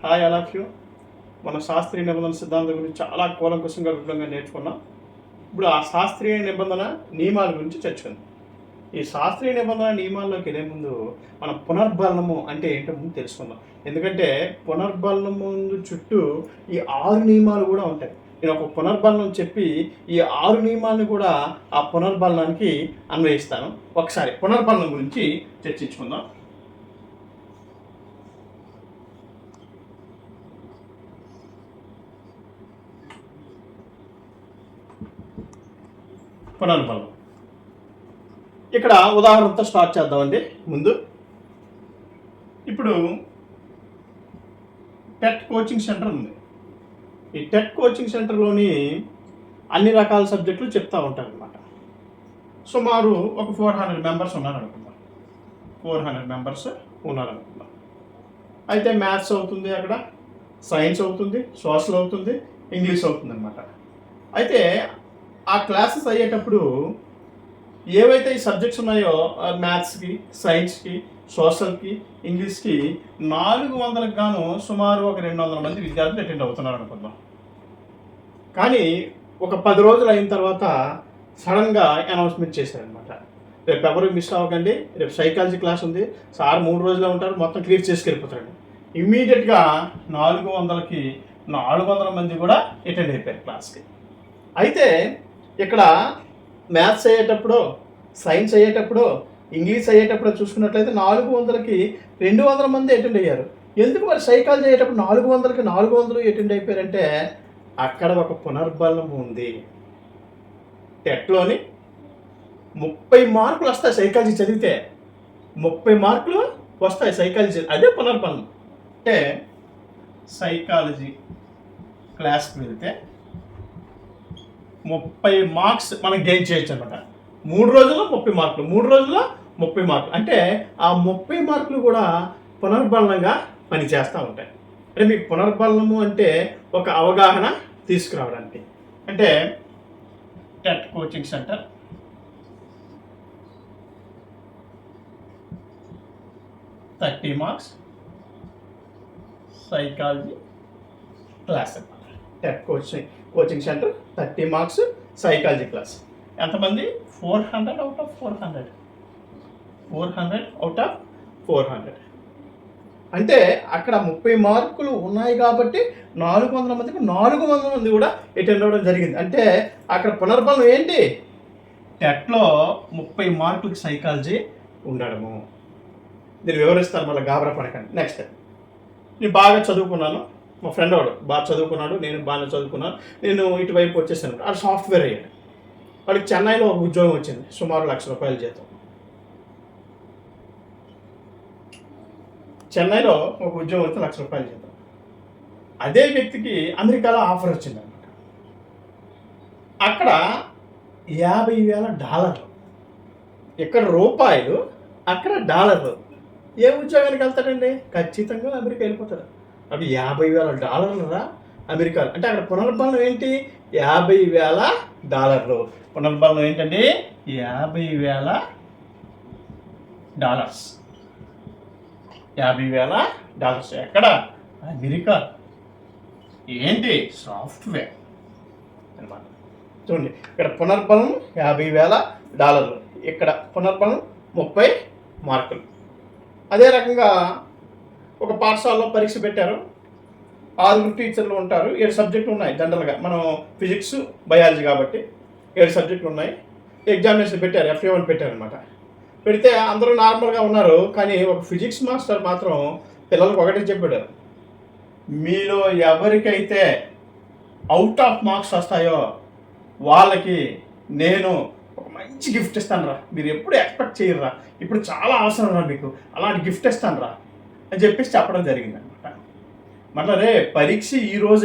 Hi all of you. మన శాస్త్రీయ నిబంధన సిద్ధాంతం గురించి చాలా కూలంకషంగా విపులంగా నేర్చుకున్నాం. ఇప్పుడు ఆ శాస్త్రీయ నిబంధన నియమాల గురించి చర్చించుకుందాం. ఈ శాస్త్రీయ నిబంధన నియమాల్లోకి వెళ్ళే ముందు మనం పునర్బలనము అంటే ఏంటో ముందు తెలుసుకుందాం. ఎందుకంటే పునర్బలనం ముందు చుట్టూ ఈ 6 నియమాలు కూడా ఉంటాయి. నేను ఒక పునర్బలనం చెప్పి ఈ 6 నియమాలను కూడా ఆ పునర్బలనానికి అన్వయిస్తాను. ఒకసారి పునర్బలనం గురించి చర్చించుకుందాం. పునర్బలనం ఇక్కడ ఉదాహరణతో స్టార్ట్ చేద్దామండి. ముందు ఇప్పుడు టెట్ కోచింగ్ సెంటర్ ఉంది. ఈ టెట్ కోచింగ్ సెంటర్లోని అన్ని రకాల సబ్జెక్టులు చెప్తూ ఉంటారు అనమాట. సుమారు ఒక 400 మెంబర్స్ ఉన్నారనుకుందాం. 400 మెంబర్స్ ఉన్నారనుకుందాం. అయితే మ్యాథ్స్ అవుతుంది, అక్కడ సైన్స్ అవుతుంది, సోషల్ అవుతుంది, ఇంగ్లీష్ అవుతుంది అనమాట. అయితే ఆ క్లాసెస్ అయ్యేటప్పుడు ఏవైతే ఈ సబ్జెక్ట్స్ ఉన్నాయో మ్యాథ్స్కి, సైన్స్కి, సోషల్కి, ఇంగ్లీష్కి 400కు గాను సుమారు ఒక 200 మంది విద్యార్థులు అటెండ్ అవుతున్నారు అనుకుందాం. కానీ ఒక 10 రోజులు అయిన తర్వాత సడన్గా అనౌన్స్మెంట్ చేశారనమాట. రేపు ఎవరు మిస్ అవ్వకండి, రేపు సైకాలజీ క్లాస్ ఉంది, సార్ 3 రోజులు ఉంటారు, మొత్తం క్లియర్ చేసుకెళ్ళిపోతాడు. ఇమ్మీడియట్గా 400కి 400 మంది కూడా అటెండ్ అయిపోయారు క్లాస్కి. అయితే ఇక్కడ మ్యాథ్స్ అయ్యేటప్పుడు, సైన్స్ అయ్యేటప్పుడు, ఇంగ్లీష్ అయ్యేటప్పుడు చూసుకున్నట్లయితే 400కి 200 మంది అటెండ్ అయ్యారు. ఎందుకు మరి సైకాలజీ అయ్యేటప్పుడు 400కి 400 అటెండ్ అయిపోయారంటే అక్కడ ఒక పునర్బలం ఉంది. టెట్లోని 30 మార్కులు వస్తాయి సైకాలజీ చదివితే, 30 మార్కులు వస్తాయి సైకాలజీ. అదే పునర్బలం. అంటే సైకాలజీ క్లాస్కి వెళ్తే 30 మార్క్స్ మనం గెయిన్ చేయొచ్చు అనమాట. 3 రోజుల్లో 30 మార్కులు, 3 రోజుల్లో 30 మార్కులు. అంటే ఆ 30 మార్కులు కూడా పునర్బలనంగా పనిచేస్తూ ఉంటాయి. అంటే మీకు పునర్బలనము అంటే ఒక అవగాహన తీసుకురావడానికి. అంటే TET coaching centre thirty marks psychology class అనమాట. TET coaching centre 30 marks psychology class. ఎంతమంది? 400 అవుట్ ఆఫ్ 400. 400 out of 400. అంటే అక్కడ 30 మార్కులు ఉన్నాయి కాబట్టి 400 మందికి 400 మంది కూడా అటెండ్ అవ్వడం జరిగింది. అంటే అక్కడ పునర్బలం ఏంటి? టెట్లో 30 మార్కులకి సైకాలజీ ఉండడము. దీన్ని వివరిస్తాను, మళ్ళీ గాబరా పడకండి. నెక్స్ట్, నేను బాగా చదువుకున్నాను, మా ఫ్రెండ్ వాడు బాగా చదువుకున్నాడు, నేను బాగా చదువుకున్నాను, నేను ఇటువైపు వచ్చేసాను. వాడు సాఫ్ట్వేర్ అయ్యాడు. వాడికి చెన్నైలో ఒక ఉద్యోగం వచ్చింది, సుమారు ₹1,00,000 జీతం. చెన్నైలో ఒక ఉద్యోగం వస్తే ₹1,00,000 జీతం. అదే వ్యక్తికి అమెరికాలో ఆఫర్ వచ్చింది అనమాట. అక్కడ $50,000. ఇక్కడ రూపాయలు, అక్కడ డాలర్లు. ఏ ఉద్యోగానికి వెళ్తాడండి? ఖచ్చితంగా అమెరికా వెళ్ళిపోతాడు. అవి $50,000 అమెరికాలో. అంటే అక్కడ పునర్బలం ఏంటి? $50,000. పునర్బలం ఏంటండి? $50,000. $50,000 ఎక్కడ? అమెరికా. ఏంటి? సాఫ్ట్వేర్ అనమాట. చూడండి, ఇక్కడ పునర్బలం $50,000, ఇక్కడ పునర్బలం 30 మార్కులు. అదే రకంగా ఒక పాఠశాలలో పరీక్ష పెట్టారు. 6 టీచర్లు ఉంటారు, 7 సబ్జెక్టులు ఉన్నాయి. జనరల్గా మనం ఫిజిక్స్, బయాలజీ కాబట్టి 7 సబ్జెక్టులు ఉన్నాయి. ఎగ్జామినేషన్ పెట్టారు, FA1 పెట్టారనమాట. పెడితే అందరూ నార్మల్గా ఉన్నారు. కానీ ఒక ఫిజిక్స్ మాస్టర్ మాత్రం పిల్లలకు ఒకటే చెప్పాడు, మీలో ఎవరికైతే అవుట్ ఆఫ్ మార్క్స్ వస్తాయో వాళ్ళకి నేను ఒక మంచి గిఫ్ట్ ఇస్తాను రా, మీరు ఎప్పుడు ఎక్స్పెక్ట్ చేయరురా, ఇప్పుడు చాలా అవసరం రా మీకు, అలాంటి గిఫ్ట్ ఇస్తాను రా అని చెప్పేసి చెప్పడం జరిగింది అనమాట. మళ్ళీ పరీక్ష ఈ రోజు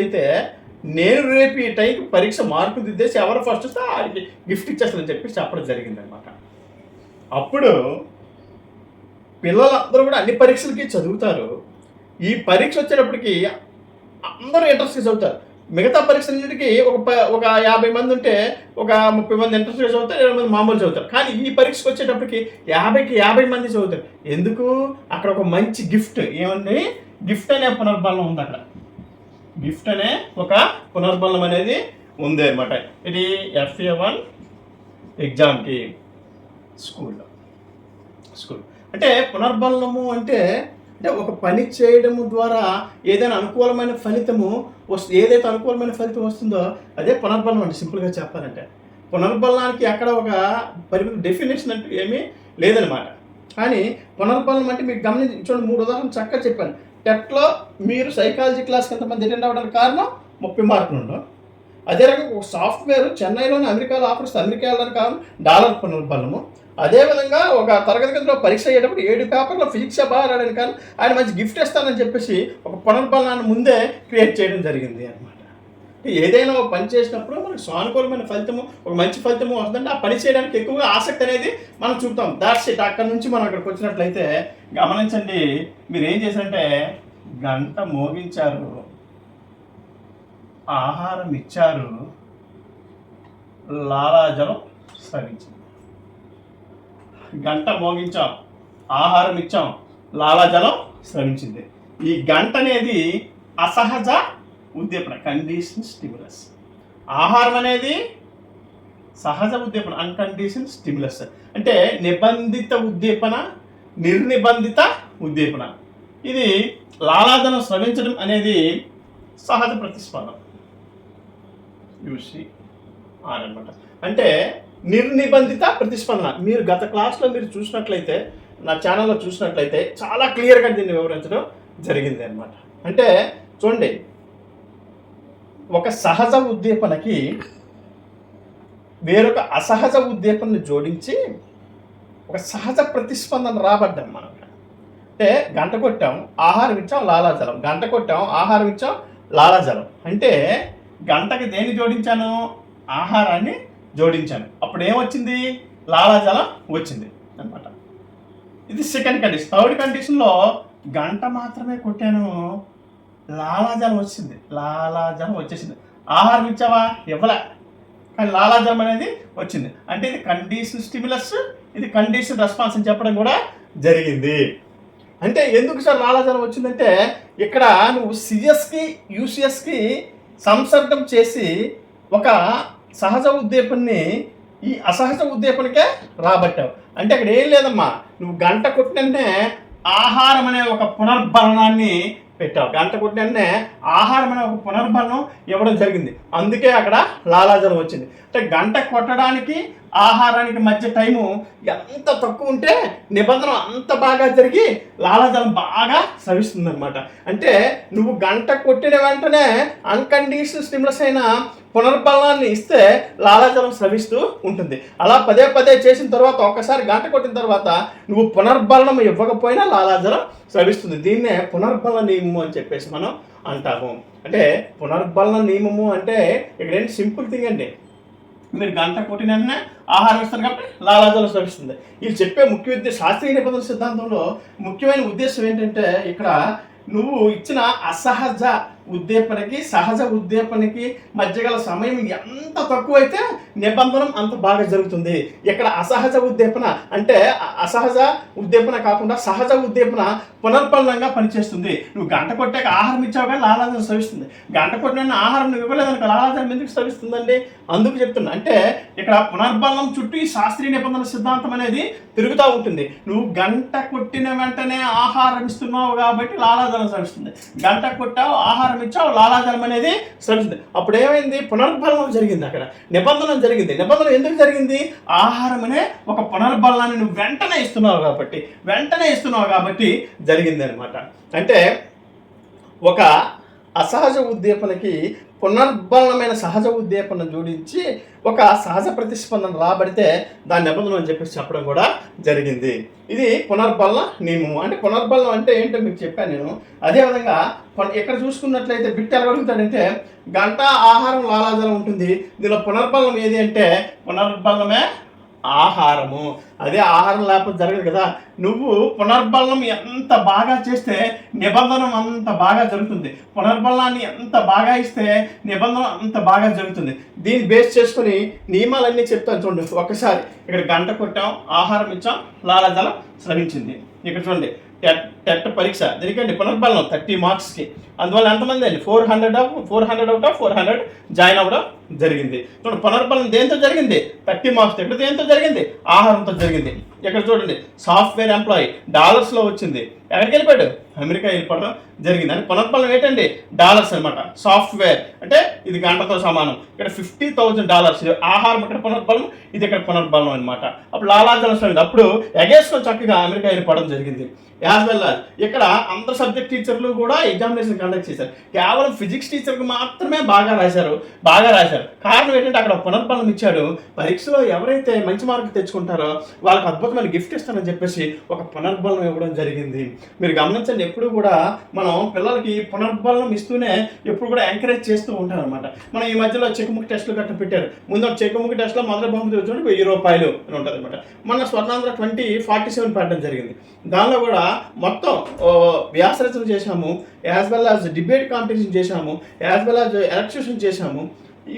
అయితే నేను రేపు ఈ టైంకి పరీక్ష మార్కులు దిద్దేసి ఎవరు ఫస్ట్ వస్తే వాడికి గిఫ్ట్ ఇచ్చేస్తానని చెప్పేసి చెప్పడం జరిగింది అనమాట. అప్పుడు పిల్లలందరూ కూడా అన్ని పరీక్షలకి చదువుతారు. ఈ పరీక్ష వచ్చేటప్పటికి అందరూ ఇంట్రెస్ట్గా చదువుతారు. మిగతా పరీక్షలన్నిటికీ ఒక 50 మంది ఉంటే ఒక 30 మంది ఇంట్రెస్ట్ చదువుతారు, 20 మంది మామూలు చదువుతారు. కానీ ఈ పరీక్షకు వచ్చేటప్పటికి 50కి 50 మంది చదువుతారు. ఎందుకు? అక్కడ ఒక మంచి గిఫ్ట్ ఏమండి, గిఫ్ట్ అనే పునర్బలం ఉంది అక్కడ. గిఫ్ట్ అనే ఒక పునర్బలం అనేది ఉంది అనమాట. ఇది FA1 ఎగ్జామ్కి స్కూల్ అంటే పునర్బలము అంటే ఒక పని చేయడము ద్వారా ఏదైనా అనుకూలమైన ఫలితము ఏదైతే అనుకూలమైన ఫలితం వస్తుందో అదే పునర్బలం అంటే. సింపుల్గా చెప్పాలంటే పునర్బలానికి అక్కడ ఒక పరిమిత డెఫినేషన్ అంటూ ఏమీ లేదనమాట. కానీ పునర్బలం అంటే మీకు గమనించి చూడండి, 3 ఉదాహరణలు చక్కగా చెప్పాను. టెట్లో మీరు సైకాలజీ క్లాస్కి ఎంతమంది అటెండ్ అవ్వడానికి కారణం 30 మార్కులు ఉండవు. అదే రకంగా ఒక సాఫ్ట్వేర్ చెన్నైలోని అమెరికాలో ఆఫర్ వస్తే అమెరికా వెళ్ళడానికి కారణం డాలర్ పునర్బలము. అదేవిధంగా ఒక తరగతి గదిలో పరీక్ష అయ్యేటప్పుడు 7 పేపర్లో ఫిజిక్స్ బాగా రాయడానికి కానీ ఆయన మంచి గిఫ్ట్ ఇస్తానని చెప్పేసి ఒక పునర్బలాన్ని ముందే క్రియేట్ చేయడం జరిగింది అనమాట. ఏదైనా ఒక పని చేసినప్పుడు మనకు సానుకూలమైన ఫలితము, ఒక మంచి ఫలితము వస్తుందంటే ఆ పని చేయడానికి ఎక్కువగా ఆసక్తి అనేది మనం చూపుతాం. That's it. అక్కడి నుంచి మనం అక్కడికి వచ్చినట్లయితే గమనించండి, మీరు ఏం చేశారంటే గంట మోగించారు, ఆహారం ఇచ్చారు, లాలాజలం స్రవించింది. గంట మోగించాం, ఆహారం ఇచ్చాం, లాలాజలం స్రవించింది. ఈ గంట అనేది అసహజ ఉద్దీపన, కండిషన్ స్టిమ్యులస్. ఆహారం అనేది సహజ ఉద్దీపన, అన్కండిషన్ స్టిమ్యులస్. అంటే నిబంధిత ఉద్దీపన, నిర్నిబంధిత ఉద్దీపన. ఇది లాలాజలం స్రవించడం అనేది సహజ ప్రతిస్పందన, UCR అనమాట. అంటే నిర్నిబంధిత ప్రతిస్పందన. మీరు గత క్లాస్లో మీరు చూసినట్లయితే, నా ఛానల్లో చూసినట్లయితే చాలా క్లియర్గా దీన్ని వివరించడం జరిగింది అనమాట. అంటే చూడండి, ఒక సహజ ఉద్దీపనకి వేరొక అసహజ ఉద్దీపనని జోడించి ఒక సహజ ప్రతిస్పందన రాబడ్డాం మనం. అంటే గంట కొట్టాం, ఆహారం ఇచ్చాం, లాలాజలం. గంట కొట్టాం, ఆహారం ఇచ్చాం, లాలాజలం. అంటే గంటకి దేన్ని జోడించాను? ఆహారాన్ని జోడించాను. అప్పుడు ఏమొచ్చింది? లాలాజలం వచ్చింది అనమాట. ఇది సెకండ్ కండిషన్. థర్డ్ కండిషన్లో గంట మాత్రమే కొట్టాను, లాలాజలం వచ్చింది. లాలాజలం వచ్చేసింది. ఆహారం ఇచ్చావా? ఇవ్వలే, కానీ లాలాజలం అనేది వచ్చింది. అంటే ఇది కండిషన్ స్టిమ్యులస్, ఇది కండిషన్ రెస్పాన్స్ అని చెప్పడం కూడా జరిగింది. అంటే ఎందుకు సార్ లాలాజలం వచ్చిందంటే, ఇక్కడ నువ్వు సిఎస్కి యూసిఎస్కి సంసర్గం చేసి ఒక సహజ ఉద్దీపనని ఈ అసహజ ఉద్దీపనకే రాబట్టావు. అంటే అక్కడ ఏం లేదమ్మా, నువ్వు గంట కొట్టిననే ఆహారం అనే ఒక పునర్బలనాన్ని పెట్టావు. గంట కొట్టిననే ఆహారం అనే ఒక పునర్బలనం ఇవ్వడం జరిగింది. అందుకే అక్కడ లాలాజలం వచ్చింది. అంటే గంట కొట్టడానికి ఆహారానికి మధ్య టైము ఎంత తక్కువ ఉంటే నిబంధన అంత బాగా జరిగి లాలాజలం బాగా స్రవిస్తుంది అనమాట. అంటే నువ్వు గంట కొట్టిన వెంటనే అన్కండిషనల్ స్టిమ్యులస్ అయిన పునర్బలనాన్ని ఇస్తే లాలాజలం స్రవిస్తూ ఉంటుంది. అలా పదే పదే చేసిన తర్వాత, ఒక్కసారి గంట కొట్టిన తర్వాత నువ్వు పునర్బలనం ఇవ్వకపోయినా లాలాజలం స్రవిస్తుంది. దీన్నే పునర్బలన నియమము అని చెప్పేసి మనం అంటాము. అంటే పునర్బలన నియమము అంటే ఇక్కడ ఏంటి, సింపుల్ థింగ్ అండి. మీరు గంట కొట్టిన ఆహారం ఇస్తారు కాబట్టి లాలాజలం స్రవిస్తుంది. వీళ్ళు చెప్పే ముఖ్య శాస్త్రీయ నిబంధన సిద్ధాంతంలో ముఖ్యమైన ఉద్దేశం ఏంటంటే, ఇక్కడ నువ్వు ఇచ్చిన అసహజ ఉద్దీపనకి సహజ ఉద్దీపనకి మధ్య గల సమయం ఎంత తక్కువైతే నిబంధనం అంత బాగా జరుగుతుంది. ఇక్కడ అసహజ ఉద్దీపన అంటే అసహజ ఉద్దీపన కాకుండా సహజ ఉద్దీపన పునర్బలంగా పనిచేస్తుంది. నువ్వు గంట కొట్టాక ఆహారం ఇచ్చావు కానీ లాలాజలం స్రవిస్తుంది. గంట కొట్టిన ఆహారం నువ్వు ఇవ్వలేదనుకో లాలాజలం ఎందుకు స్రవిస్తుందండి? అందుకు చెప్తున్నా. అంటే ఇక్కడ పునర్బలం చుట్టూ ఈ శాస్త్రీయ నిబంధన సిద్ధాంతం అనేది తిరుగుతూ ఉంటుంది. నువ్వు గంట కొట్టిన వెంటనే ఆహారం ఇస్తున్నావు కాబట్టి లాలాజలం స్రవిస్తుంది. గంట కొట్టావు, ఆహారం ఇచ్చావు, లాలాజలం అనేది స్రవిస్తుంది. అప్పుడు ఏమైంది? పునర్బలం జరిగింది. అక్కడ నిబంధన జరిగింది. నిబంధన ఎందుకు జరిగింది? ఆహారం అనే ఒక పునర్బలాన్ని నువ్వు వెంటనే ఇస్తున్నావు కాబట్టి జరిగింది అనమాట. అంటే ఒక అసహజ ఉద్దీపనకి పునర్బలమైన సహజ ఉద్దీపన జోడించి ఒక సహజ ప్రతిస్పందన రాబడితే దాని నిబంధన అని చెప్పేసి చెప్పడం కూడా జరిగింది. ఇది పునర్బలన నియమము. అంటే పునర్బలనం అంటే ఏంటో మీకు చెప్పాను నేను. అదేవిధంగా ఇక్కడ చూసుకున్నట్లయితే బిట్ ఎలా అడుగుతాడంటే, గంట ఆహారం లాలాజలం ఉంటుంది. దీనిలో పునర్బలనం ఏది అంటే పునర్బలనమే ఆహారము. అదే ఆహారం లేకపోతే జరగదు కదా. నువ్వు పునర్బలనం ఎంత బాగా చేస్తే నిబంధన అంత బాగా జరుగుతుంది. పునర్బలనాన్ని ఎంత బాగా ఇస్తే నిబంధన అంత బాగా జరుగుతుంది. దీన్ని బేస్ చేసుకుని నియమాలన్నీ చెప్తాను చూడండి. ఒక్కసారి ఇక్కడ గంట కొట్టాం, ఆహారం ఇచ్చాం, లాలాజలం స్రవించింది. ఇక్కడ చూడండి టెట్ పరీక్ష దీనికండి పునర్బలనం 30 మార్క్స్కి. అందువల్ల ఎంతమంది అండి 400 అవుట్ ఆఫ్ 400 జాయిన్ అవ్వడం జరిగింది. చూడండి పునర్బలనం దేంతో జరిగింది? 30 మార్క్స్. ఇక్కడ దేంతో జరిగింది? ఆహారంతో జరిగింది. ఇక్కడ చూడండి సాఫ్ట్వేర్ ఎంప్లాయీ డాలర్స్లో వచ్చింది. ఎక్కడికి వెళ్ళిపోయాడు? అమెరికా వెళ్ళిపోవడం జరిగింది. అని పునర్బలం ఏంటండి? డాలర్స్ అనమాట. సాఫ్ట్వేర్ అంటే ఇది గంటతో సమానం. ఇక్కడ $50,000 ఆహారం, ఇక్కడ పునర్బలం, ఇది ఇక్కడ పునర్బలం అనమాట. అప్పుడు లాలాజలం స్వామి అప్పుడు ఎగేసుకొని చక్కగా అమెరికా వెళ్ళిపోవడం జరిగింది. యాజ్ వెల్ యాజ్ ఇక్కడ అందరు సబ్జెక్ట్ టీచర్లు కూడా ఎగ్జామినేషన్ కండక్ట్ చేశారు. కేవలం ఫిజిక్స్ టీచర్కి మాత్రమే బాగా రాశారు. కారణం ఏంటంటే అక్కడ పునర్బలం ఇచ్చాడు. పరీక్షలో ఎవరైతే మంచి మార్కులు తెచ్చుకుంటారో వాళ్ళకి అద్భుతమైన గిఫ్ట్ ఇస్తారని చెప్పేసి ఒక పునర్బలం ఇవ్వడం జరిగింది. మీరు గమనించండి, ఎప్పుడు కూడా మనం పిల్లలకి పునర్బలం ఇస్తూనే ఎప్పుడు కూడా ఎంకరేజ్ చేస్తూ ఉంటాం అనమాట. మనం ఈ మధ్యలో చెక్కుముక్కి టెస్టులు గట్ట పెట్టారు. ముందు చెక్కుముక్కి టెస్ట్లో మొదటి బహుమతి వచ్చి ₹1000 అని ఉంటుంది అనమాట. మన స్వర్ణాంధ్ర 2047 పెట్టడం జరిగింది. దానిలో కూడా మొత్తం వ్యాసరచన చేశాము, as well as debate competition చేశాము, యాజ్ వెల్ యాజ్ ఎలక్ట్యూషన్ చేశాము.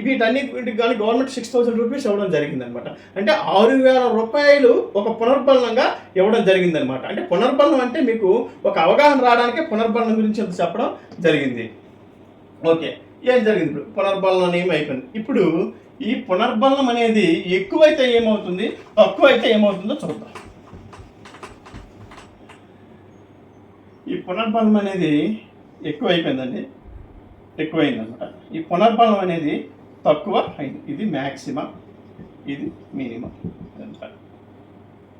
వీటన్నిటికి కానీ గవర్నమెంట్ ₹6,000 ఇవ్వడం జరిగిందనమాట. అంటే ₹6,000 ఒక పునర్బలనంగా ఇవ్వడం జరిగిందనమాట. అంటే పునర్బలనం అంటే మీకు ఒక అవగాహన రావడానికే పునర్బలనం గురించి ఎంత చెప్పడం జరిగింది. ఓకే, ఏం జరిగింది? ఇప్పుడు పునర్బలనం ఏమైపోయింది. ఇప్పుడు ఈ పునర్బలనం అనేది ఎక్కువైతే ఏమవుతుంది, తక్కువైతే ఏమవుతుందో చూద్దాం. ఈ పునర్బలం అనేది ఎక్కువైపోయిందండి, ఎక్కువైందనమాట. ఈ పునర్బలం అనేది తక్కువ అయింది. ఇది మ్యాక్సిమం, ఇది మినిమం.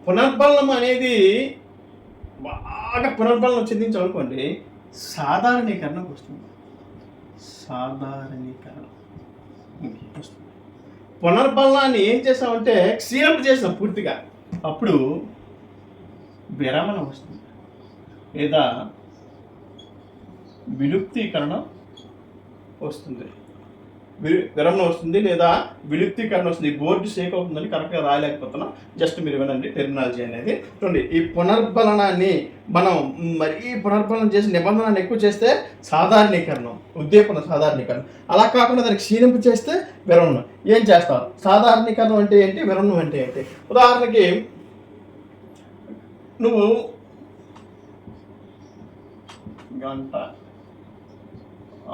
పునర్బలం అనేది బాగా పునర్బలం చెందించాలనుకోండి, సాధారణీకరణకు వస్తుంది. సాధారణీకరణ వస్తుంది. పునర్బలాన్ని ఏం చేసామంటే క్షీణం చేసాం పూర్తిగా. అప్పుడు విరమణ వస్తుంది లేదా విలుప్తీకరణ వస్తుంది. విరమణ వస్తుంది లేదా విలుప్తీకరణ వస్తుంది. బోర్డు షేక్ అవుతుందని కరెక్ట్గా రాయలేకపోతున్నాం. జస్ట్ మీరు వినండి టెర్మినాలజీ అనేది. చూడండి, ఈ పునర్బలనాన్ని మనం మరీ పునర్బలనం చేసి నిబంధనలు ఎక్కువ చేస్తే సాధారణీకరణం, ఉద్దీపన సాధారణీకరణం. అలా కాకుండా దానికి క్షీణింపు చేస్తే విరమణ. ఏం చేస్తాం? సాధారణీకరణం అంటే ఏంటి, విరమణం అంటే ఏంటి? ఉదాహరణకి నువ్వు గంట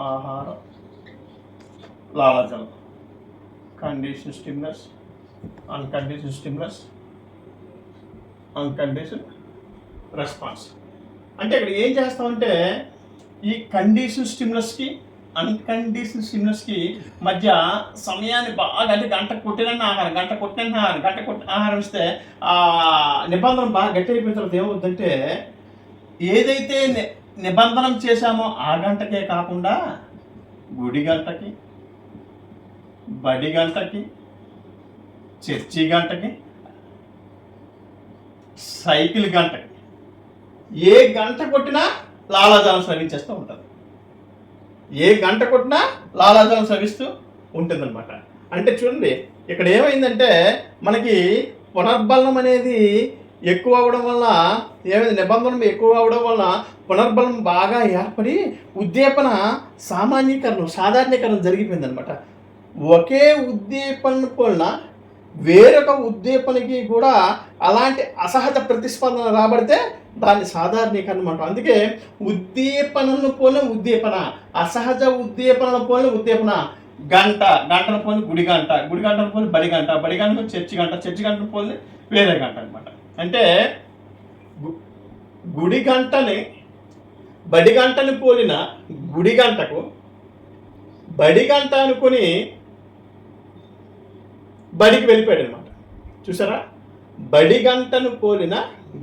ఆహారం, లాలాజలం, condition stimulus, uncondition stimulus, uncondition response. అంటే ఇక్కడ ఏం చేస్తామంటే ఈ కండిషన్ స్టిమ్యులస్కి అన్కండిషన్ స్టిమ్యులస్కి మధ్య సమయాన్ని బాగా, అంటే గంట కొట్టిన ఆహారం, గంట కొట్టిన ఆహారం ఇస్తే ఆ నిబంధన బాగా గట్టి అయిపోయిన తర్వాత ఏమవుతుందంటే ఏదైతే నిబంధన చేశామో ఆ గంటకే కాకుండా గుడి గంటకి, బడి గంటకి, చర్చి గంటకి, సైకిల్ గంటకి, ఏ గంట కొట్టినా లాలాజలం స్రవించేస్తూ ఉంటుంది. ఏ గంట కొట్టినా లాలాజలం స్రవిస్తూ ఉంటుందన్నమాట. అంటే చూడండి, ఇక్కడ ఏమైందంటే మనకి పునర్బలనం అనేది ఎక్కువ అవ్వడం వల్ల ఏమైంది, నిబంధనలు ఎక్కువ అవ్వడం వల్ల పునర్బలం బాగా ఏర్పడి ఉద్దీపన సాధారణీకరణ జరిగిపోయిందనమాట. ఒకే ఉద్దీపన పోలిన వేరొక ఉద్దీపనకి కూడా అలాంటి అసహజ ప్రతిస్పందన రాబడితే దాన్ని సాధారణీకరణ అంటాం. అందుకే ఉద్దీపనను పోలిన ఉద్దీపన, అసహజ ఉద్దీపనను పోలిన ఉద్దీపన. గంటను పోలి గుడి గంటను పోలి బడి గంటను చర్చి గంటను పోలి వేరే గంట అనమాట. అంటే గుడి గంటని బడి గంటని పోలిన గుడి గంటకు, బడి గంట అనుకుని బడికి వెళ్ళిపోయాడు అనమాట. చూసారా, బడి గంటను పోలిన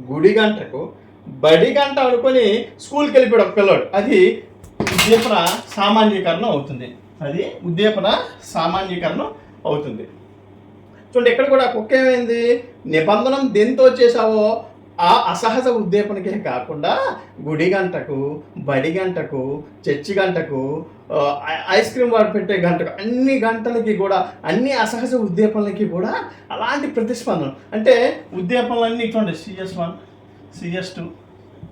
గుడి గంటకు బడి గంట అనుకొని స్కూల్కి వెళ్ళిపోయాడు ఒక పిల్లాడు. అది ఉద్దీపన సామాన్యీకరణ అవుతుంది. చూడండి, ఇక్కడ కూడా కుక్క ఏమైంది, నిబంధన దేంతో చేసావో ఆ అసహజ ఉద్దీపనకే కాకుండా గుడి గంటకు, బడి గంటకు, చర్చి గంటకు, ఐస్ క్రీమ్ వాడు పెట్టే గంటకు, అన్ని గంటలకి కూడా, అన్ని అసహజ ఉద్దీపనలకి కూడా అలాంటి ప్రతిస్పందన. అంటే ఉద్దీపనలన్నీ ఇటువంటి CS1, CS2,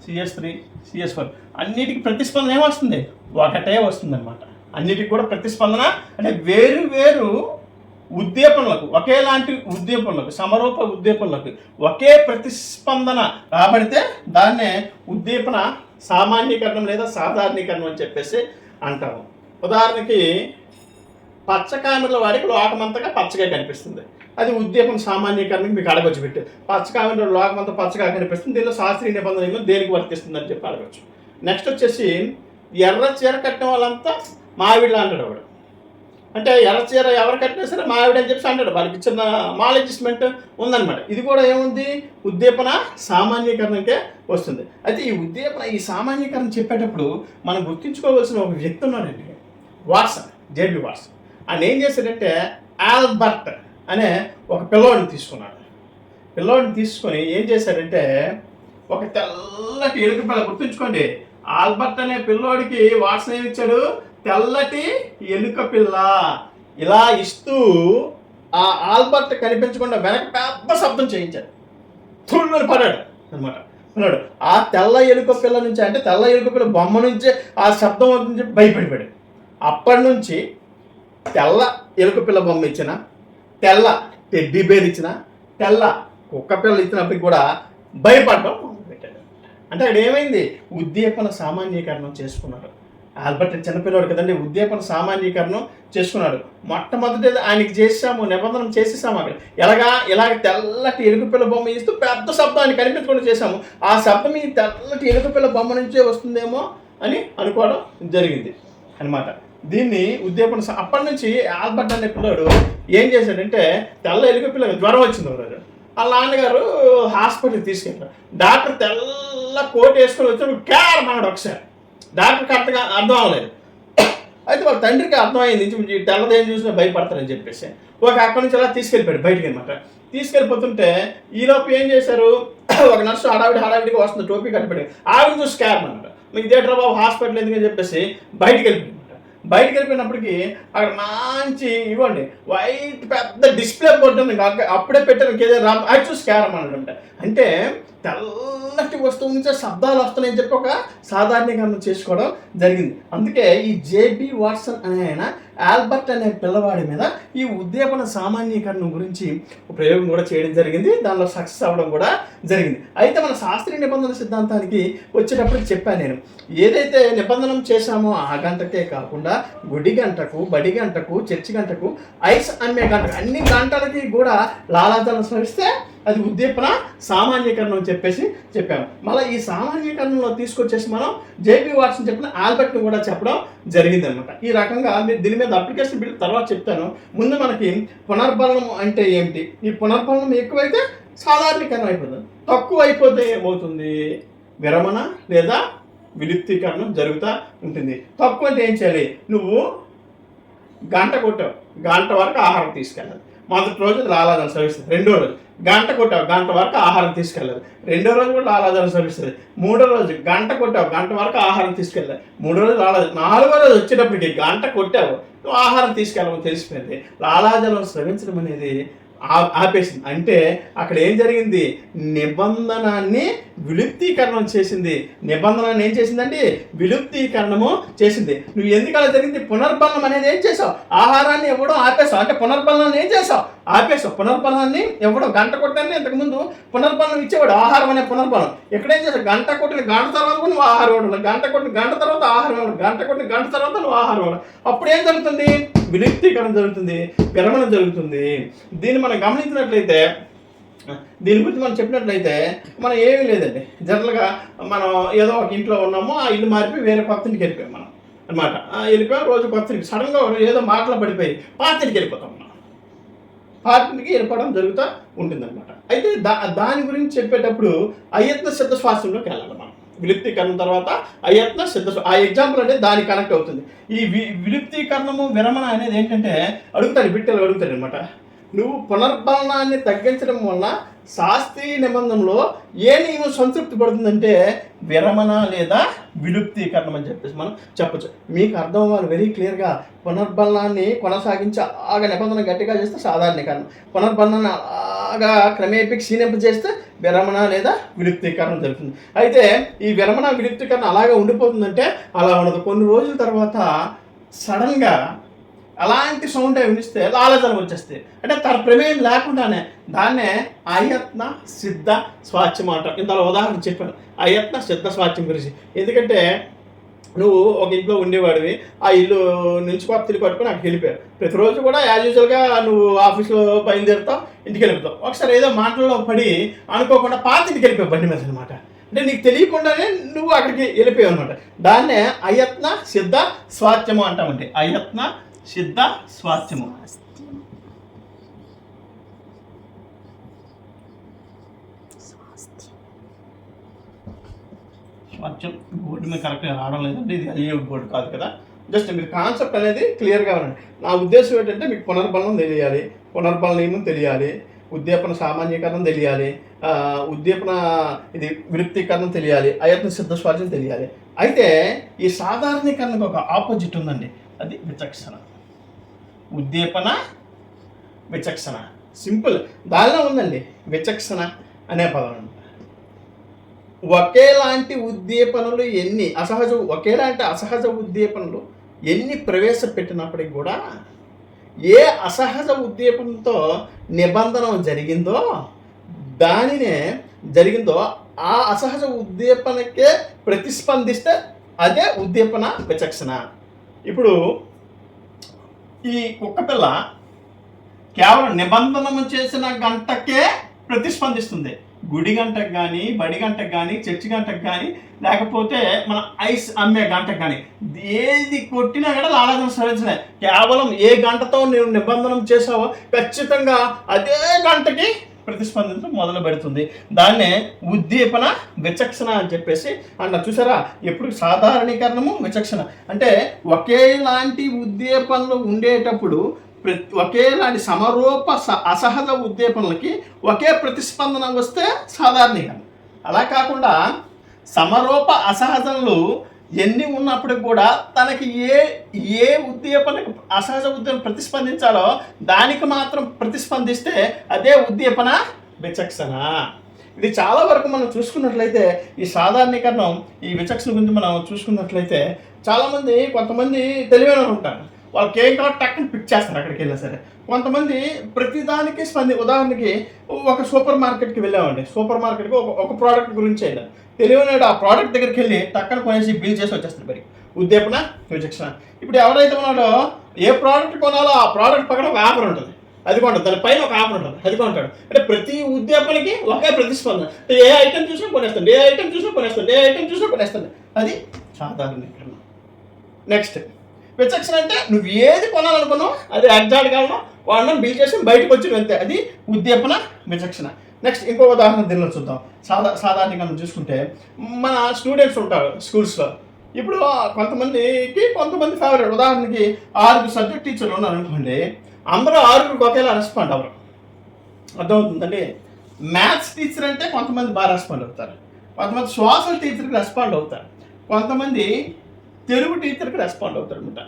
CS3, CS4 అన్నిటికీ ప్రతిస్పందన ఏమొస్తుంది? ఒకటే వస్తుందన్నమాట. అన్నిటికి కూడా ప్రతిస్పందన అంటే వేరు వేరు ఉద్దీపనలకు, ఒకేలాంటి ఉద్దీపనలకు, సమరూప ఉద్దీపనలకు ఒకే ప్రతిస్పందన రాబడితే దాన్నే ఉద్దీపన సామాన్యీకరణం లేదా సాధారణీకరణం అని చెప్పేసి అంటాము. ఉదాహరణకి పచ్చ కామెరల వాడికి లోకమంతగా పచ్చగా కనిపిస్తుంది, అది ఉద్దీపన సామాన్యీకరణకి మీకు అడగొచ్చు పెట్టి. పచ్చ కామెరలో లోకమంతా పచ్చగా కనిపిస్తుంది, దీనిలో శాస్త్రీయ నిబంధన ఏమో దేనికి వర్తిస్తుంది అని చెప్పి అడగచ్చు. నెక్స్ట్ వచ్చేసి ఎర్ర చీర కట్టిన వాళ్ళంతా మావిడిలా అంటాడు వాడు. అంటే ఎర్ర చీర ఎవరు కట్టినా సరే మావిడ అని చెప్పి అంటాడు, వాళ్ళకి చిన్న మాల్ అడ్జస్ట్మెంట్ ఉందన్నమాట. ఇది కూడా ఏముంది? ఉద్దీపన సామాన్యీకరణకే వస్తుంది. అయితే ఈ ఉద్దీపన, ఈ సామాన్యీకరణ చెప్పేటప్పుడు మనం గుర్తుంచుకోవాల్సిన ఒక వ్యక్తి ఉన్నాడండి, వాట్సన్, జేబీ వాట్సన్. ఆయన ఏం చేశాడంటే ఆల్బర్ట్ అనే ఒక పిల్లోడిని తీసుకున్నాడు. పిల్లోడిని తీసుకొని ఏం చేశాడంటే ఒక తెల్లటి ఎలుక పిల్ల, గుర్తుంచుకోండి, ఆల్బర్ట్ అనే పిల్లోడికి వాట్సన్ ఏమి ఇచ్చాడు? తెల్లటి ఎలుక పిల్ల. ఇలా ఇస్తూ ఆ ఆల్బర్ట్ కనిపించకుండా వెనక పెద్ద శబ్దం చేయించాడు. తుళ్ళని పడాడు అనమాట పిల్లాడు. ఆ తెల్ల ఎలుక పిల్ల నుంచి, అంటే తెల్ల ఎలుక పిల్ల బొమ్మ నుంచే ఆ శబ్దం నుంచి భయపడిపోయాడు. అప్పటి నుంచి తెల్ల ఎలుక పిల్ల బొమ్మ ఇచ్చిన, తెల్ల టెడ్డీ బేర్ ఇచ్చిన, తెల్ల కుక్క పిల్ల ఇచ్చినప్పటికి కూడా భయపడడం మొదలుపెట్టాడు. అంటే అక్కడ ఏమైంది? ఉద్దీపన సామాన్యీకరణం చేసుకున్నాడు. ఆల్బర్ట్ చిన్నపిల్లవాడు కదండి, ఉద్దీపన సామాన్యీకరణం చేసుకున్నాడు. మొట్టమొదటి ఆయనకి చేసాము, నిబంధన చేసేసాము. అక్కడ ఇలాగ తెల్లటి ఎలుకపిల్ల బొమ్మ ఇస్తూ పెద్ద శబ్దం ఆయన కనిపించకుండా చేశాము. ఆ శబ్దం ఈ తెల్లటి ఎలుకపిల్ల బొమ్మ నుంచే వస్తుందేమో అని అనుకోవడం జరిగింది అనమాట. దీన్ని ఉద్దీపన. అప్పటి నుంచి ఆల్బర్ట్ అనే పిల్లవాడు ఏం చేశాడంటే, తెల్ల ఎలుకపిల్ల జ్వరం వచ్చింది ఒకరోజు. వాళ్ళ నాన్నగారు హాస్పిటల్కి తీసుకెళ్ళారు. డాక్టర్ తెల్ల కోట్ వేసుకొని వచ్చినప్పుడు క్యారం అన్నాడు ఒకసారి. డాక్టర్కి అర్థం అవ్వలేదు. అయితే వాళ్ళ తండ్రికి అర్థమైంది, తెల్లదేం చూసినా భయపడతారని చెప్పేసి అక్కడి నుంచి అలా తీసుకెళ్ళిపోయాడు బయటికి అనమాట. తీసుకెళ్ళిపోతుంటే ఈలోపు ఏం చేశారు, ఒక నర్సు హడావిడిగా వస్తుంది, టోపీ కట్టిపెట్టి, ఆవిడ చూసి క్యాబ్ అనమాట. మీకు థియేటర్ బాబు హాస్పిటల్ ఎందుకని చెప్పేసి బయటికి వెళ్ళిపోయినప్పటికీ అక్కడ మంచి ఇవ్వండి వైట్ పెద్ద డిస్ప్లే బోర్డు ఉంది, అప్పుడే పెట్టాను కేదే రామ్, అది చూసి క్యారమ్ అన్నమాట. అంటే తెల్లటి వస్తువు నుంచే శబ్దాలు వస్తున్నాయని చెప్పి ఒక సాధారణీకరణ చేసుకోవడం జరిగింది. అందుకే ఈ జేబీ వాట్సన్ అనే ఆయన ఆల్బర్ట్ అనే పిల్లవాడి మీద ఈ ఉద్దీపన సామాన్యీకరణం గురించి ప్రయోగం కూడా చేయడం జరిగింది. దానిలో సక్సెస్ అవ్వడం కూడా జరిగింది. అయితే మన శాస్త్రీయ నిబంధన సిద్ధాంతానికి వచ్చేటప్పుడు చెప్పాను నేను, ఏదైతే నిబంధన చేశామో ఆ గంటకే కాకుండా గుడి గంటకు, బడి గంటకు, చర్చి గంటకు, ఐస్ అమ్మే గంటకు, అన్ని గంటలకి కూడా లాలాజలం స్రవిస్తే అది ఉద్దీపన సామాన్యీకరణం అని చెప్పేసి చెప్పాము. మళ్ళీ ఈ సామాన్యీకరణలో తీసుకొచ్చేసి మనం జేబీ వాట్సన్ చెప్పిన ఆల్బర్ట్ని కూడా చెప్పడం జరిగింది అనమాట. ఈ రకంగా మీరు దీని మీద అప్లికేషన్ బిల్ తర్వాత చెప్తాను. ముందు మనకి పునర్బలనం అంటే ఏమిటి, ఈ పునర్బలనం ఎక్కువైతే సాధారణీకరణ అయిపోతుంది, తక్కువ అయిపోతే ఏమవుతుంది, విరమణ లేదా విలుప్తీకరణం జరుగుతూ ఉంటుంది. తక్కువ అంటే ఏం చేయాలి, నువ్వు గంట కొట్టావు, గంట వరకు ఆహారం తీసుకెళ్ళాలి. మొదటి రోజు లాలాజలం స్రవిస్తుంది, రెండో రోజు గంట కొట్టావు, గంట వరకు ఆహారం తీసుకెళ్ళాలి, రెండో రోజు కూడా లాలాజలం స్రవిస్తుంది, మూడో రోజు గంట కొట్టావు, గంట వరకు ఆహారం తీసుకెళ్ళాలి, మూడో రోజు లాలాజలం, నాలుగో రోజు వచ్చేటప్పటికి గంట కొట్టావు, నువ్వు ఆహారం తీసుకెళ్ళమని తెలిసిపోయింది. లాలాజలం స్రవించడం అనేది ఆపేసింది. అంటే అక్కడ ఏం జరిగింది, నిబంధనాన్ని విలుప్తీకరణం చేసింది. నిబంధనని ఏం చేసిందండి, విలుప్తీకరణము చేసింది. నువ్వు ఎందుకు అలా జరిగింది, పునర్బలనం అనేది ఏం చేసావు, ఆహారాన్ని ఇవ్వడం ఆపేసావు. అంటే పునర్బలనాన్ని ఏం చేసావు, ఆపేసావు. పునర్బలనాన్ని ఇవ్వడం, గంట కొట్టాన్ని ఇంతకుముందు పునర్బలనం ఇచ్చేవాడు, ఆహారం అనే పునర్బలనం. ఎక్కడేం చేసావు, గంట కొట్టిన గంట తర్వాత కూడా నువ్వు ఆహారం ఇవ్వడం, గంట కొట్టిన గంట తర్వాత ఆహారం ఇవ్వడం, గంట కొట్టిన గంట తర్వాత నువ్వు ఆహారం ఇవ్వడం. అప్పుడు ఏం జరుగుతుంది, విలుప్తీకరణ జరుగుతుంది, విరమణ జరుగుతుంది. దీన్ని మనం గమనించినట్లయితే, దీని గురించి మనం చెప్పినట్లయితే మనం ఏమీ లేదండి, జనరల్గా మనం ఏదో ఒక ఇంట్లో ఉన్నాము, ఆ ఇల్లు మారిపోయి వేరే కొత్త ఇంటికి వెళ్ళిపోయాం మనం అనమాట. వెళ్ళిపోయాం, రోజు కొత్త ఇంటికి సడన్గా ఏదో మాటలో పడిపోయి పాత ఇంటికి వెళ్ళిపోతాం మనం, పాత ఇంటికి వెళ్ళిపోవడం జరుగుతూ ఉంటుందన్నమాట. అయితే దాని గురించి చెప్పేటప్పుడు అయత్న సిద్ధ శ్వాసంలోకి వెళ్ళాలి మనం. విలుప్తీకరణ తర్వాత అయత్న సిద్ధ, ఆ ఎగ్జాంపుల్ అనేది దానికి కనెక్ట్ అవుతుంది. ఈ విలుప్తీకరణము విరమణ అనేది ఏంటంటే, బిట్టలు అడుగుతాడు అనమాట, నువ్వు పునర్బలనాన్ని తగ్గించడం వల్ల శాస్త్రీయ నిబంధనలో ఏ నియమం సంతృప్తి పడుతుందంటే విరమణ లేదా విలుప్తీకరణం అని చెప్పేసి మనం చెప్పచ్చు. మీకు అర్థం అవ్వాలి వెరీ క్లియర్గా. పునర్బలనాన్ని కొనసాగించి అలాగా నిబంధన గట్టిగా చేస్తే సాధారణీకరణ, పునర్బలనాన్ని అలాగా క్రమేపీ క్షీణింపజేస్తే విరమణ లేదా విలుప్తీకరణ జరుగుతుంది. అయితే ఈ విరమణ విలుప్తీకరణ అలాగే ఉండిపోతుందంటే అలా ఉండదు. కొన్ని రోజుల తర్వాత సడన్గా అలాంటి సౌండ్ వినిస్తే లాలజలం వచ్చేస్తాయి. అంటే తన ప్రమేయం లేకుండానే దాన్నే అయత్న సిద్ధ స్వాచ్యం అంటారు. ఇంతలో ఉదాహరణ చెప్పాను అయత్న సిద్ధ స్వాచ్యం గురించి. ఎందుకంటే నువ్వు ఒక ఇంట్లో ఉండేవాడివి, ఆ ఇల్లు నుంచి కొత్త ఇల్లు కట్టుకుని అక్కడికి వెళ్ళిపోయావు. ప్రతిరోజు కూడా యాజ్ యూజువల్గా నువ్వు ఆఫీస్లో బయలుదేరుతావు, ఇంటికి వెళ్ళిపోతావు. ఒకసారి ఏదో మాటల్లో పడి అనుకోకుండా పాత ఇంటికి వెళ్ళిపోయావు బండి మీద అనమాట. అంటే నీకు తెలియకుండానే నువ్వు అక్కడికి వెళ్ళిపోయావు అనమాట. దాన్నే అయత్న సిద్ధ స్వాచ్యము అంటామండి. అయత్న సిద్ధ స్వాస్థ్యము. స్వాస్థ్యం బోర్డు మీద కరెక్ట్గా రావడం లేదండి, ఇది లేఅవుట్ బోర్డు కాదు కదా. జస్ట్ మీరు కాన్సెప్ట్ అనేది క్లియర్గా ఉండండి. నా ఉద్దేశం ఏంటంటే మీకు పునర్బలం తెలియాలి, పునర్బల నియమం తెలియాలి, ఉద్దీపన సామాన్యీకరణం తెలియాలి, ఉద్దీపన ఇది విలుప్తీకరణం తెలియాలి, అయత్న సిద్ధ స్వాస్థ్యం తెలియాలి. అయితే ఈ సాధారణీకరణకు ఒక ఆపోజిట్ ఉందండి, అది విచక్షణ. ఉద్దీపన విచక్షణ సింపుల్ దానిలో ఉందండి. విచక్షణ అనే పదం ఒకేలాంటి ఉద్దీపనలు ఎన్ని ఒకేలాంటి అసహజ ఉద్దీపనలు ఎన్ని ప్రవేశపెట్టినప్పటికి కూడా ఏ అసహజ ఉద్దీపనతో నిబంధన జరిగిందో ఆ అసహజ ఉద్దీపనకే ప్రతిస్పందిస్తే అదే ఉద్దీపన విచక్షణ. ఇప్పుడు ఈ కుక్కపిల్ల కేవలం నిబంధనము చేసిన గంటకే ప్రతిస్పందిస్తుంది. గుడి గంటకు కానీ, బడి గంటకు కానీ, చర్చి గంటకు కానీ, లేకపోతే మన ఐస్ అమ్మే గంటకు కానీ, ఏది కొట్టినా కూడా లాలాజలం స్రవించలే. కేవలం ఏ గంటతో నేను నిబంధన చేసావో ఖచ్చితంగా అదే గంటకి ప్రతిస్పందించడం మొదలు పెడుతుంది. దాన్నే ఉద్దీపన విచక్షణ అని చెప్పేసి అన్న. చూసారా, ఎప్పుడు సాధారణీకరణము విచక్షణ అంటే ఒకేలాంటి ఉద్దీపనలు ఉండేటప్పుడు ఒకేలాంటి సమరూప అసహజ ఉద్దీపనలకి ఒకే ప్రతిస్పందన వస్తే సాధారణీకరణ. అలా కాకుండా సమరూప అసహజనలు ఎన్ని ఉన్నప్పటికి కూడా తనకి ఏ ఉద్దీపనకు అసహజ ఉద్దీపన ప్రతిస్పందించాలో దానికి మాత్రం ప్రతిస్పందిస్తే అదే ఉద్దీపన విచక్షణ. ఇది చాలా వరకు మనం చూసుకున్నట్లయితే ఈ సాధారణీకరణం, ఈ విచక్షణ గురించి మనం చూసుకున్నట్లయితే చాలామంది కొంతమంది తెలివైన ఉంటారు. వాళ్ళకి ఏం కావాలి టక్కుని పిక్ చేస్తారు అక్కడికి వెళ్ళినా సరే. కొంతమంది ప్రతిదానికి ఉదాహరణకి ఒక సూపర్ మార్కెట్కి వెళ్ళామండి. సూపర్ మార్కెట్కి ఒక ప్రోడక్ట్ గురించి వెళ్ళాం. తెలియనాడు ఆ ప్రోడక్ట్ దగ్గరికి వెళ్ళి టక్కన కొనేసి బిల్ చేసి వచ్చేస్తారు. మరి ఉద్దీపన విచక్షణ. ఇప్పుడు ఎవరైతే ఉన్నాడో ఏ ప్రోడక్ట్ కొనాలో ఆ ప్రోడక్ట్ పక్కన ఒక ఆఫర్ ఉంటుంది, అది కొంటాడు. దాని పైన ఒక ఆఫర్ ఉంటుంది, అది కొంటాడు. అంటే ప్రతి ఉద్దీపనకి ఒకే ప్రతిస్పందన. ఏ ఐటెం చూసినా కొనేస్తాడు, ఏ ఐటెం చూసినా కొనేస్తాడు, ఏ ఐటెం చూసినా కొనేస్తాడు. అది సాధారణీకరణ. నెక్స్ట్ విచక్షణ అంటే నువ్వు ఏది కొనాలనుకున్నావు అది ఎగ్జాక్ట్గా వాడిని బిల్ చేసి బయటకు వచ్చి వెళ్తే అది ఉద్దీపన విచక్షణ. నెక్స్ట్ ఇంకో ఉదాహరణ దీనిలో చూద్దాం. సాధారణంగా చూసుకుంటే మన స్టూడెంట్స్ ఉంటారు స్కూల్స్లో. ఇప్పుడు కొంతమంది ఫేవరెట్. ఉదాహరణకి 6 సబ్జెక్ట్ టీచర్లు ఉన్నారు అనుకోండి, అందరూ 6 ఒకేలా రెస్పాండ్ అవ్వరు. అర్థమవుతుందండి. మ్యాథ్స్ టీచర్ అంటే కొంతమంది బాగా రెస్పాండ్ అవుతారు, కొంతమంది సోషల్ టీచర్కి రెస్పాండ్ అవుతారు, కొంతమంది తెలుగు టీచర్కి రెస్పాండ్ అవుతారు అనమాట.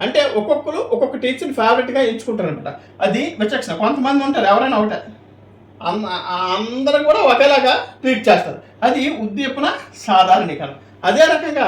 అంటే ఒక్కొక్కరు ఒక్కొక్క టీచర్ని ఫేవరెట్గా ఎంచుకుంటారు అనమాట. అది విచక్షణ. కొంతమంది ఉంటారు ఎవరైనా ఒకటే అందరూ కూడా ఒకేలాగా ట్రీట్ చేస్తారు, అది ఉద్దీపన సాధారణీకరణ. అదే రకంగా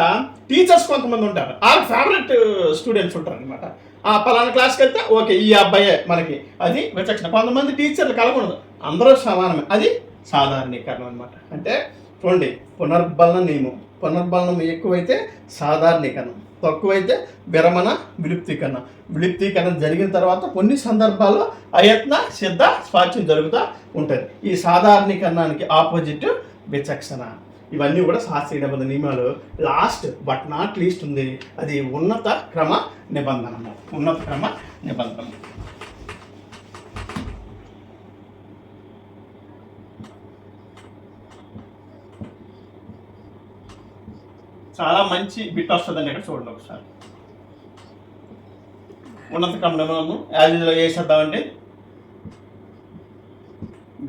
టీచర్స్ కొంతమంది ఉంటారు, వాళ్ళ ఫేవరెట్ స్టూడెంట్స్ ఉంటారు అనమాట. ఆ పలానా క్లాస్కి వెళ్తే ఓకే ఈ అబ్బాయే మనకి, అది విచక్షణ. కొంతమంది టీచర్లు కలగకూడదు, అందరూ సమానమే, అది సాధారణీకరణ అనమాట. అంటే చూడండి, పునర్బలన నియమం. పునర్బలనం ఎక్కువైతే సాధారణీకరణ, తక్కువైతే విరమణ విలుప్తీకరణ. విలుప్తీకరణ జరిగిన తర్వాత కొన్ని సందర్భాల్లో అయత్న సిద్ధ స్వాచ్యం జరుగుతూ ఉంటుంది. ఈ సాధారణీకరణానికి ఆపోజిట్ విచక్షణ. ఇవన్నీ కూడా శాస్త్రీయ నిబంధన నియమాలు. లాస్ట్ బట్ నాట్ లీస్ట్ ఉంది, అది ఉన్నత క్రమ నిబంధనము. ఉన్నత క్రమ నిబంధనము. చాలా మంచి బిట్ వస్తుందండి. ఇక్కడ చూడండి ఒకసారి. ఉన్నత క్రమ నిబంధనము యాజ్ యూజువల్గా వేసేద్దామండి.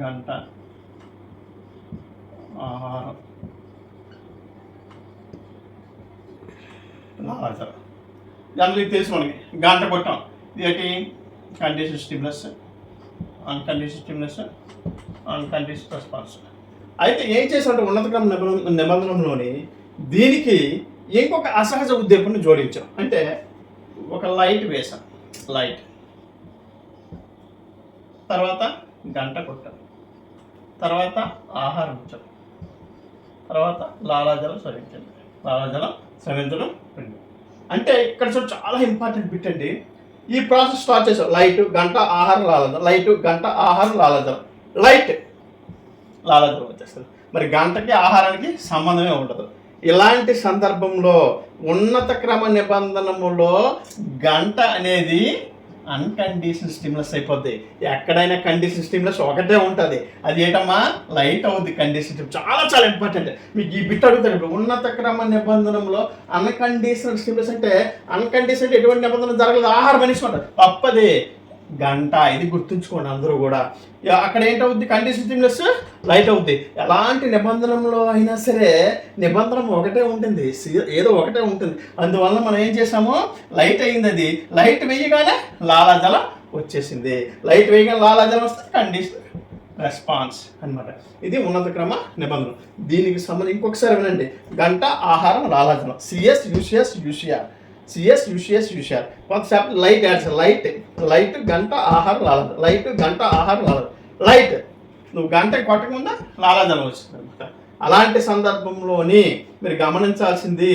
గంట ఆహారం లాలాజలం. దాంట్లో తెలుసు మనకి గంట కొట్టాం. ఇది ఏంటి? Condition stimulus, uncondition stimulus, uncondition response. అయితే ఏం చేసామంటే ఉన్నత క్రమ నిబంధనలోని దీనికి ఇంకొక అసహజ ఉద్దీపనను జోడించాం. అంటే ఒక లైట్ వేసాం, లైట్, తర్వాత గంట కొట్టాం, తర్వాత ఆహారం ఇచ్చాం, తర్వాత లాలాజలం స్రవించడం. అంటే ఇక్కడ చూడ చాలా ఇంపార్టెంట్ బిట్ అండి. ఈ ప్రాసెస్ స్టార్ట్ చేసాం. లైట్, గంట, ఆహారం, లాలాజలం, లైట్, గంట, ఆహారం, లాలాజలం, లైట్, లాలాజలం వచ్చేస్తుంది. మరి గంటకి ఆహారానికి సంబంధమే ఉండదు. ఇలాంటి సందర్భంలో ఉన్నత క్రమ నిబంధనములో గంట అనేది అన్కండిషన్ స్టిమ్యులస్ అయిపోద్ది. ఎక్కడైనా కండిషన్ స్టిమ్యులస్ ఒకటే ఉంటుంది. అది ఏంటమ్మా? లైట్ అవుద్ది. కండిషన్ స్టిమ్యులస్ చాలా చాలా ఇంపార్టెంట్. మీకు ఈ బిట్ అడుగుతారు. ఇప్పుడు ఉన్నత క్రమ నిబంధనలో అన్కండిషనల్ స్టిమ్యులస్ అంటే, అన్కండిషన్ ఎటువంటి నిబంధన జరగలేదు, ఆహారం అనేసి ఉంటుంది. తప్పదే గంట. ఇది గుర్తుంచుకోండి అందరూ కూడా. అక్కడ ఏంటవుద్ది? కండిషన్ స్టిమ్యులస్ లైట్ అవుద్ది. ఎలాంటి నిబంధనలో అయినా సరే నిబంధన ఒకటే ఉంటుంది, ఏదో ఒకటే ఉంటుంది. అందువల్ల మనం ఏం చేసాము? లైట్ అయింది. అది లైట్ వేయగానే లాలాజలం వచ్చేసింది. లైట్ వేయగానే లాలాజలం వస్తే కండిషన్ రెస్పాన్స్ అన్నమాట. ఇది ఉన్నత క్రమ నిబంధన. దీనికి సంబంధించి ఇంకొకసారి వినండి. గంట, ఆహారం, లాలాజలం, సిఎస్ యూసిఎస్ యూసిఆర్, సిఎస్ యూసిఎస్ యూసిఆర్. కొంతసేపు లైట్ యాడ్స్. లైట్ గంట, ఆహారం, లాలాజలం, లైట్ గంట, ఆహారం, లాలాజలం, లైట్. నువ్వు గంట కొట్టకుండా లాలాజలం వచ్చింది అనమాట. అలాంటి సందర్భంలోని మీరు గమనించాల్సింది,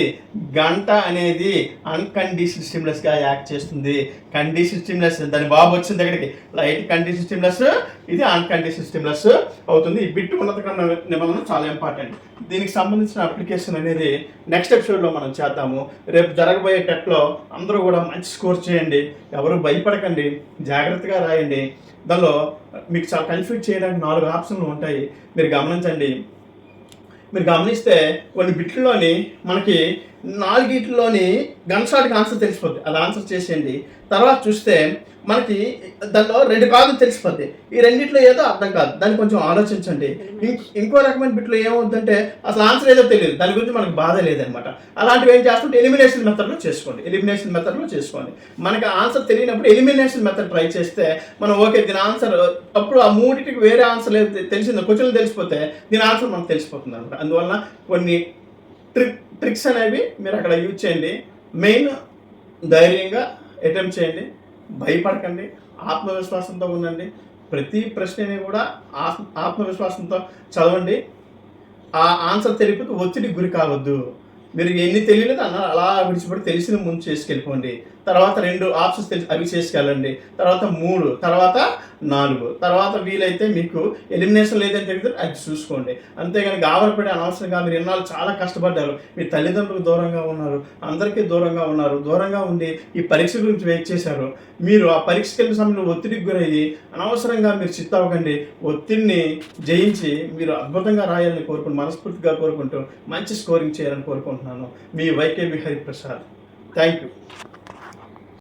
గంట అనేది అన్కండిషన్ స్టిమ్యులస్గా యాక్ట్ చేస్తుంది. కండిషన్ స్టిమ్యులస్ దాని బాబు వచ్చిన దగ్గరికి లైట్ కండిషన్ స్టిమ్యులస్, ఇది అన్కండిషన్ స్టిమ్యులస్ అవుతుంది. ఈ బిట్ ఉన్నత నిబంధన చాలా ఇంపార్టెంట్. దీనికి సంబంధించిన అప్లికేషన్ అనేది నెక్స్ట్ ఎపిసోడ్లో మనం చేద్దాము. రేపు జరగబోయే టెట్లో అందరూ కూడా మంచి స్కోర్ చేయండి. ఎవరు భయపడకండి, జాగ్రత్తగా రాయండి. దానిలో మీకు చాలా కన్ఫ్యూజ్ చేయడానికి 4 ఆప్షన్లు ఉంటాయి. మీరు గమనించండి. మీరు గమనిస్తే కొన్ని బిట్లలోని మనకి 4 గన్ షాట్కి ఆన్సర్ తెలిసిపోద్ది. అది ఆన్సర్ చేసేయండి. తర్వాత చూస్తే మనకి దానిలో 2 కాదు తెలిసిపోద్ది. ఈ రెండిట్లో ఏదో అర్థం కాదు, దాన్ని కొంచెం ఆలోచించండి. ఇంకో రకమైన బిట్లో ఏమవుతుందంటే అసలు ఆన్సర్ ఏదో తెలియదు, దాని గురించి మనకు బాధ లేదనమాట. అలాంటివి ఏం చేస్తుంటే ఎలిమినేషన్ మెథడ్లో చేసుకోండి. మనకి ఆన్సర్ తెలియనప్పుడు ఎలిమినేషన్ మెథడ్ ట్రై చేస్తే మనం ఓకే దీని ఆన్సర్, అప్పుడు ఆ 3టికి వేరే ఆన్సర్ తెలిసింది, క్వశ్చన్లు తెలిసిపోతే దీని ఆన్సర్ మనకు తెలిసిపోతుంది అనమాట. అందువల్ల కొన్ని ట్రిక్స్ అనేవి మీరు అక్కడ యూజ్ చేయండి. మెయిన్ ధైర్యంగా అటెంప్ట్ చేయండి, భయపడకండి, ఆత్మవిశ్వాసంతో ఉండండి. ప్రతి ప్రశ్నని కూడా ఆత్మవిశ్వాసంతో చదవండి. ఆ ఆన్సర్ తెలియకపోతే ఒత్తిడికి గురి కావద్దు. మీరు ఎన్ని తెలియలేదు అలా విడిచిపెట్టి తెలిసిన ముందు చేసుకెళ్ళిపోండి. తర్వాత 2 ఆప్షన్స్ తెలిసి అవి చేసుకెళ్ళండి. తర్వాత 3, తర్వాత 4, తర్వాత వీలైతే మీకు ఎలిమినేషన్ లేదని తెలియదు అది చూసుకోండి. అంతేగాని గాబరపడి అనవసరంగా మీరు ఎన్నాళ్ళు చాలా కష్టపడ్డారు, మీ తల్లిదండ్రులకు దూరంగా ఉన్నారు, అందరికీ దూరంగా ఉండి ఈ పరీక్ష గురించి వెయిట్ చేశారు. మీరు ఆ పరీక్షకి వెళ్ళిన సమయంలో ఒత్తిడికి గురయ్యి అనవసరంగా మీరు చిత్తవ్వకండి. ఒత్తిడిని జయించి మీరు అద్భుతంగా రాయాలని మనస్ఫూర్తిగా కోరుకుంటూ మంచి స్కోరింగ్ చేయాలని కోరుకుంటున్నాను. మీ వైకేబి హరిప్రసాద్. Thank you.